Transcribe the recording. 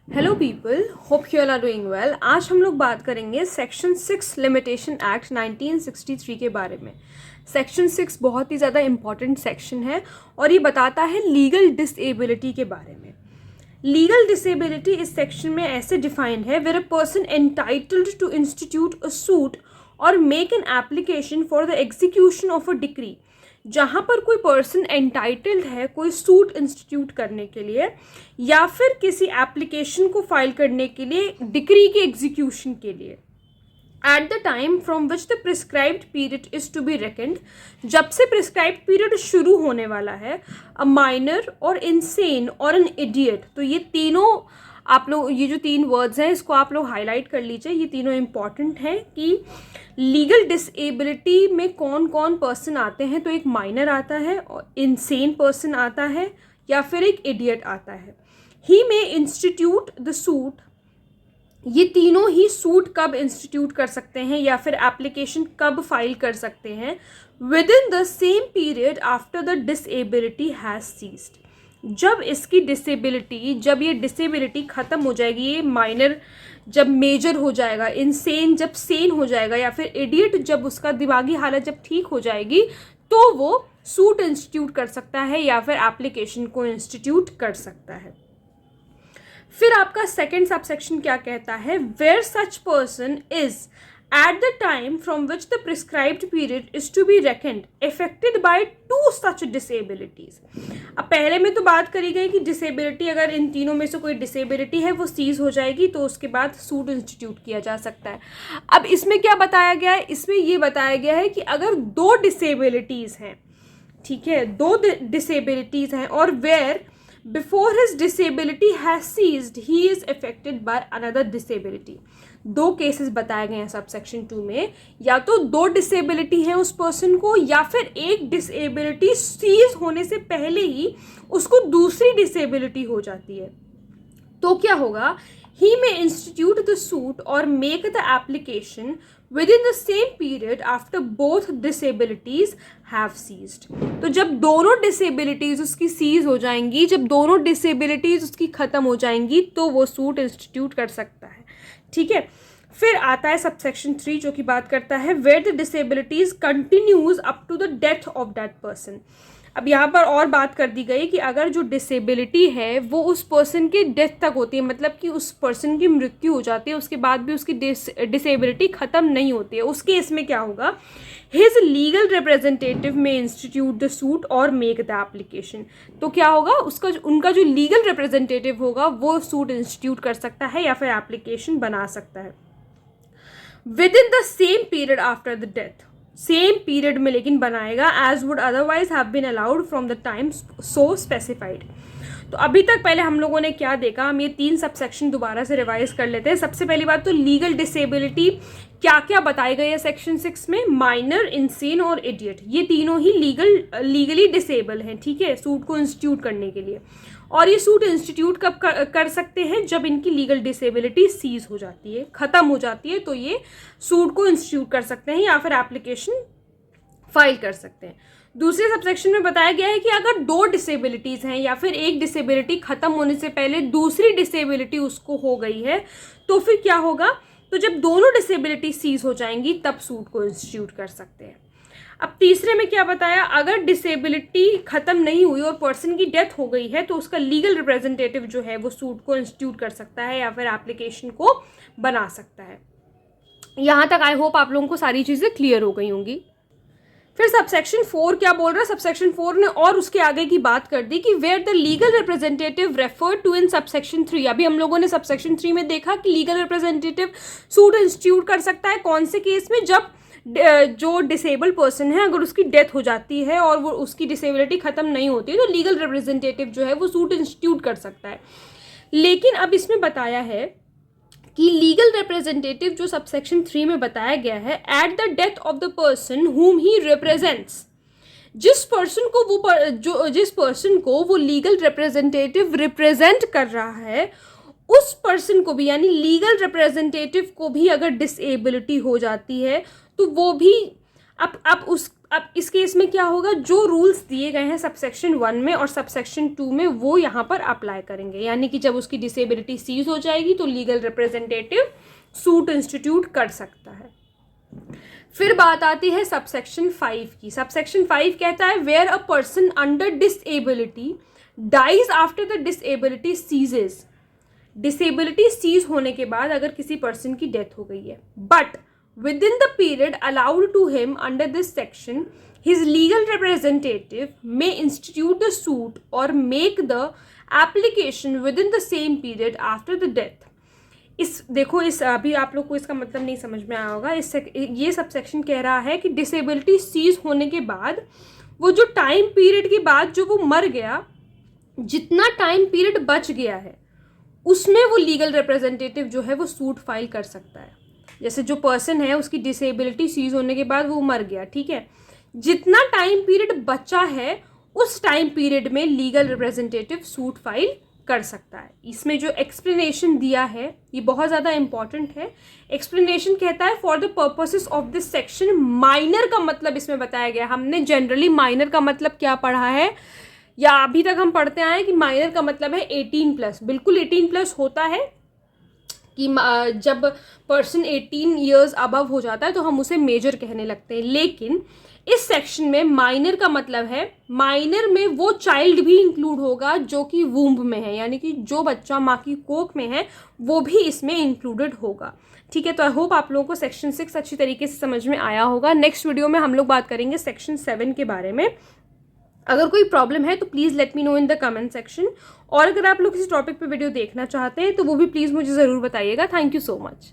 Hello people, hope you all are doing well. आज हम लोग बात करेंगे सेक्शन 6 लिमिटेशन एक्ट 1963 के बारे में। सेक्शन 6 बहुत ही ज़्यादा इम्पॉर्टेंट सेक्शन है और ये बताता है लीगल डिसेबिलिटी के बारे में। लीगल डिसेबिलिटी इस सेक्शन में ऐसे डिफाइंड है where a person entitled to institute a suit और make an application for the execution of a decree. जहाँ पर कोई पर्सन एंटाइटल्ड है कोई सूट इंस्टीट्यूट करने के लिए या फिर किसी एप्लीकेशन को फाइल करने के लिए डिक्री के एग्जीक्यूशन के लिए, at the time from which the prescribed period is to be reckoned, जब से प्रिस्क्राइब्ड पीरियड शुरू होने वाला है, अ माइनर और इनसेन और एन इडियट। तो ये तीनों आप लोग, ये जो तीन वर्ड्स हैं इसको आप लोग हाईलाइट कर लीजिए। ये तीनों इंपॉर्टेंट हैं कि लीगल डिसेबिलिटी में कौन कौन पर्सन आते हैं। तो एक माइनर आता है और इनसेन पर्सन आता है या फिर एक इडियट आता है। ही में इंस्टीट्यूट द सूट, ये तीनों ही सूट कब इंस्टीट्यूट कर सकते हैं या फिर एप्लीकेशन कब फाइल कर सकते हैं, within the same period after the disability has ceased. जब इसकी डिसेबिलिटी, जब ये डिसेबिलिटी ख़त्म हो जाएगी, ये माइनर जब मेजर हो जाएगा, इनसेन जब सेन हो जाएगा या फिर इडियट जब उसका दिमागी हालत जब ठीक हो जाएगी, तो वो सूट इंस्टीट्यूट कर सकता है या फिर एप्लीकेशन को इंस्टीट्यूट कर सकता है। फिर आपका सेकेंड सबसेक्शन क्या कहता है, where such person is at the time from which the prescribed period is to be reckoned affected by two such disabilities। अब पहले में तो बात करी गई कि डिसेबिलिटी, अगर इन तीनों में से कोई डिसेबिलिटी है वो सीज हो जाएगी तो उसके बाद सूट इंस्टीट्यूट किया जा सकता है। अब इसमें क्या बताया गया है, इसमें ये बताया गया है कि अगर दो डिसेबिलिटीज़ हैं, ठीक है, दो डिसेबिलिटीज़ हैं और where before his disability has ceased he is affected by another disability. दो केसेस बताए गए हैं सब सेक्शन 2 में, या तो दो डिसेबिलिटी है उस पर्सन को या फिर एक डिसेबिलिटी सीज होने से पहले ही उसको दूसरी डिसेबिलिटी हो जाती है। तो क्या होगा, he may institute the suit और make the application within the same period after both disabilities have ceased. तो जब दोनों डिसेबिलिटीज उसकी सीज हो जाएंगी, जब दोनों डिसेबिलिटीज उसकी ख़त्म हो जाएंगी, तो वो सूट इंस्टीट्यूट कर सकता है। ठीक है, फिर आता है सबसेक्शन 3 जो कि बात करता है where the disabilities continues up to the death of that person. अब यहाँ पर और बात कर दी गई कि अगर जो डिसेबिलिटी है वो उस पर्सन की डेथ तक होती है, मतलब कि उस पर्सन की मृत्यु हो जाती है, उसके बाद भी उसकी डिसेबिलिटी ख़त्म नहीं होती है, उस केस में क्या होगा, हिज लीगल रिप्रेजेंटेटिव में इंस्टीट्यूट द सूट और मेक द एप्लीकेशन। तो क्या होगा, उसका उनका जो लीगल रिप्रेजेंटेटिव होगा वो सूट इंस्टीट्यूट कर सकता है या फिर एप्लीकेशन बना सकता है within the same period after the death. Same period में लेकिन बनाएगा, as would otherwise have been allowed from the time so specified. तो अभी तक पहले हम लोगों ने क्या देखा, हम ये 3 सबसेक्शन दोबारा से रिवाइज कर लेते हैं। सबसे पहली बात तो लीगल डिसेबिलिटी क्या क्या बताई गई है सेक्शन 6 में, माइनर, इंसेन और इडियट, ये तीनों ही लीगली डिसेबल हैं, ठीक है, सूट को इंस्टीट्यूट करने के लिए। और ये सूट इंस्टीट्यूट कब कर सकते हैं, जब इनकी लीगल डिसेबिलिटी सीज हो जाती है, ख़त्म हो जाती है, तो ये सूट को इंस्टीट्यूट कर सकते हैं या फिर एप्लीकेशन फाइल कर सकते हैं। दूसरे सबसेक्शन में बताया गया है कि अगर दो डिसेबिलिटीज़ हैं या फिर एक डिसेबिलिटी ख़त्म होने से पहले दूसरी डिसेबिलिटी उसको हो गई है, तो फिर क्या होगा, तो जब दोनों डिसेबिलिटी सीज हो जाएंगी तब सूट को इंस्टीट्यूट कर सकते हैं। अब तीसरे में क्या बताया, अगर डिसेबिलिटी ख़त्म नहीं हुई और पर्सन की डेथ हो गई है तो उसका लीगल रिप्रेजेंटेटिव जो है वो सूट को इंस्टीट्यूट कर सकता है या फिर एप्लीकेशन को बना सकता है। यहाँ तक आई होप आप लोगों को सारी चीज़ें क्लियर हो गई होंगी। फिर सबसेक्शन 4 क्या बोल रहा है, सबसेक्शन 4 ने और उसके आगे की बात कर दी कि where the legal representative refer to in subsection 3। अभी हम लोगों ने सबसेक्शन 3 में देखा कि लीगल रिप्रेजेंटेटिव सूट इंस्टीट्यूट कर सकता है कौन से केस में, जब जो डिसेबल पर्सन है अगर उसकी डेथ हो जाती है और वो उसकी डिसेबिलिटी ख़त्म नहीं होती है तो लीगल रिप्रेजेंटेटिव जो है वो सूट इंस्टीट्यूट कर सकता है। लेकिन अब इसमें बताया है कि लीगल रिप्रेजेंटेटिव जो सबसेक्शन 3 में बताया गया है, at the death of the person whom he represents, जिस पर्सन को वो लीगल रिप्रेजेंटेटिव रिप्रेजेंट कर रहा है उस पर्सन को भी, यानी लीगल रिप्रेजेंटेटिव को भी अगर डिसेबिलिटी हो जाती है तो वो भी अब इस केस में क्या होगा, जो रूल्स दिए गए हैं सबसेक्शन 1 में और सबसेक्शन 2 में वो यहाँ पर अप्लाई करेंगे, यानी कि जब उसकी डिसेबिलिटी सीज हो जाएगी तो लीगल रिप्रेजेंटेटिव सूट इंस्टीट्यूट कर सकता है। फिर बात आती है सबसेक्शन 5 की। सबसेक्शन 5 कहता है where a person under disability dies after the disability ceases. Disability cease होने के बाद अगर किसी पर्सन की डेथ हो गई है, but within the period allowed to him under this section, his legal representative may institute the suit or make the application within the same period after the death. देखो अभी आप लोग को इसका मतलब नहीं समझ में आया होगा। ये सब सेक्शन कह रहा है कि डिसेबिलिटी सीज होने के बाद वो जो टाइम पीरियड के बाद जो वो मर गया, जितना टाइम पीरियड बच गया है उसमें वो लीगल रिप्रेजेंटेटिव जो है वो सूट फाइल कर सकता है। जैसे जो पर्सन है उसकी डिसेबिलिटी सीज होने के बाद वो मर गया, ठीक है, जितना टाइम पीरियड बचा है उस टाइम पीरियड में लीगल रिप्रेजेंटेटिव सूट फाइल कर सकता है। इसमें जो एक्सप्लेनेशन दिया है ये बहुत ज़्यादा इंपॉर्टेंट है। एक्सप्लेनेशन कहता है for the purposes of this section, minor का मतलब इसमें बताया गया। हमने जनरली माइनर का मतलब क्या पढ़ा है, या अभी तक हम पढ़ते आए हैं कि माइनर का मतलब है 18+। बिल्कुल 18+ होता है कि जब पर्सन 18 ईयर्स अबव हो जाता है तो हम उसे मेजर कहने लगते हैं। लेकिन इस सेक्शन में माइनर का मतलब है, माइनर में वो चाइल्ड भी इंक्लूड होगा जो कि वूम्ब में है, यानी कि जो बच्चा माँ की कोख में है वो भी इसमें इंक्लूडेड होगा। ठीक है, तो आई होप आप लोगों को सेक्शन 6 अच्छी तरीके से समझ में आया होगा। नेक्स्ट वीडियो में हम लोग बात करेंगे सेक्शन 7 के बारे में। अगर कोई प्रॉब्लम है तो please let me know in the comment section, और अगर आप लोग किसी टॉपिक पे वीडियो देखना चाहते हैं तो वो भी प्लीज़ मुझे ज़रूर बताइएगा। Thank you so much.